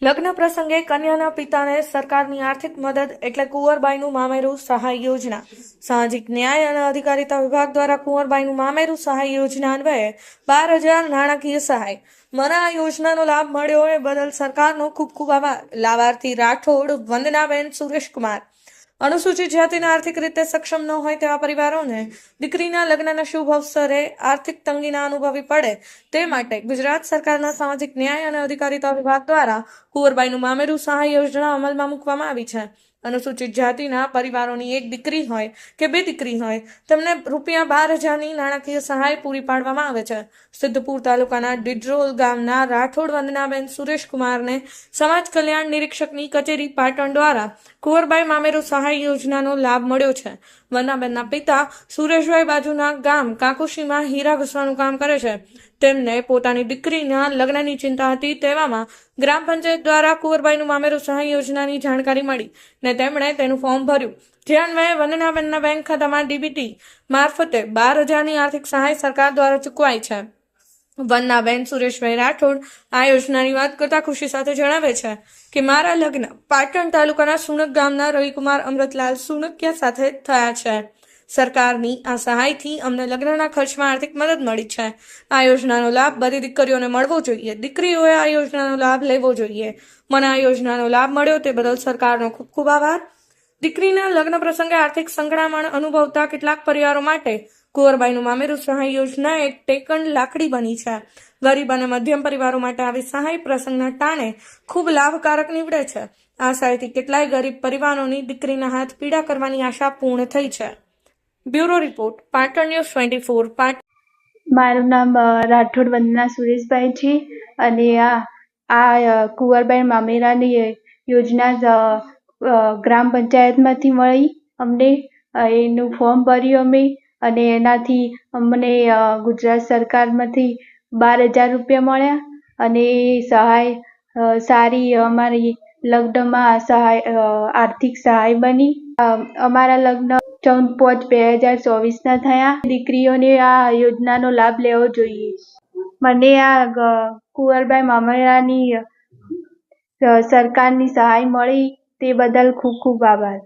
લગ્ન પ્રસંગે કન્યાના પિતાને સરકારની આર્થિક મદદ એટલે કુંવરબાઈનું મામેરું સહાય યોજના. સામાજિક ન્યાય અને અધિકારીતા વિભાગ દ્વારા કુંવરબાઈનું મામેરું સહાય યોજના અન્વયે 12,000 નાણાકીય સહાય. મને આ યોજનાનો લાભ મળ્યો એ બદલ સરકારનો ખૂબ ખૂબ આભાર. લાભાર્થી રાઠોડ વંદનાબેન સુરેશકુમાર. અનુસૂચિત જાતિના આર્થિક રીતે સક્ષમ ન હોય તેવા પરિવારોને દીકરીના લગ્નના શુભ અવસરે આર્થિક તંગી ના અનુભવી પડે તે માટે ગુજરાત સરકારના સામાજિક ન્યાય અને અધિકારીતા વિભાગ દ્વારા કુંવરબાઈનું મામેરું સહાય યોજના અમલમાં મૂકવામાં આવી છે. અનુસૂચિત જાતિના પરિવારોની એક દીકરી હોય કે બે દીકરી હોય તેમને ₹12,000ની નાણાકીય સહાય પૂરી પાડવામાં આવે છે. સિદ્ધપુર તાલુકાના ડિડરોલ ગામના રાઠોડ વંદનાબેન સુરેશકુમારને સમાજ કલ્યાણ નિરીક્ષકની કચેરી પાટણ દ્વારા કુંવરબાઈ મામેરું સહાય યોજનાનો લાભ મળ્યો છે. વંદનાબેનના પિતા સુરેશભાઈ બાજુના ગામ કાકુશીમાં હીરા ઘસવાનું કામ કરે છે. તેમને પોતાની દીકરીના લગ્નની ચિંતા હતી. તેવામાં ગ્રામ પંચાયત દ્વારા કુંવરબાઈનું મામેરું સહાય યોજનાની જાણકારી મળી ને તેમણે તેનું ફોર્મ ભર્યું. જે અન્વયે વંદનાબેનના બેંક ખાતામાં ડીબીટી મારફતે 12,000ની આર્થિક સહાય સરકાર દ્વારા ચૂકવાઈ છે. વંદનાબેન સુરેશભાઈ રાઠોડ આ યોજનાની વાત કરતા ખુશી સાથે જણાવે છે કે મારા લગ્ન પાટણ તાલુકાના સુણક ગામના રવિકુમાર અમૃતલાલ સુણકિયા સાથે થયા છે. સરકારની આ સહાયથી અમને લગ્નના ખર્ચમાં આર્થિક મદદ મળી છે. આ યોજનાનો લાભ બધી દીકરીઓને મળવો જોઈએ. દીકરીઓએ આ યોજનાનો લાભ લેવો જોઈએ. મને આ યોજનાનો લાભ મળ્યો તે બદલ સરકારનો ખૂબ ખૂબ આભાર. દીકરીના લગ્ન પ્રસંગે આર્થિક સંકળામણ અનુભવતા કેટલાક પરિવારો માટે કુંવરબાઈનું મામેરું સહાય યોજના એક ટેકન લાકડી બની છે. ગરીબ અને મધ્યમ પરિવારો માટે આવી સહાય પ્રસંગના ટાણે ખૂબ લાભકારક નીવડે છે. આ સહાયથી કેટલાય ગરીબ પરિવારોની દીકરીના હાથ પીડા કરવાની આશા પૂર્ણ થઈ છે. Bureau report, Patan news 24, Patan. મારું નામ રાઠોડ વંદના સુરેશભાઈ છે અને આ કુંવરબાઈ મામેરાની યોજના ગ્રામ પંચાયતમાંથી મળી અમને. એનું ફોર્મ ભર્યું અમે અને એનાથી અમને ગુજરાત સરકારમાંથી 12,000 મળ્યા અને સહાય સારી અમારી લગ્નમાં સહાય આર્થિક સહાય બની. અમારા લગ્ન 14/5/2024ના થયા. દીકરીઓને આ યોજનાનો લાભ લેવો જોઈએ. મને આ કુંવરબાઈ મામેરાની સરકારની સહાય મળી તે બદલ ખૂબ ખૂબ આભાર.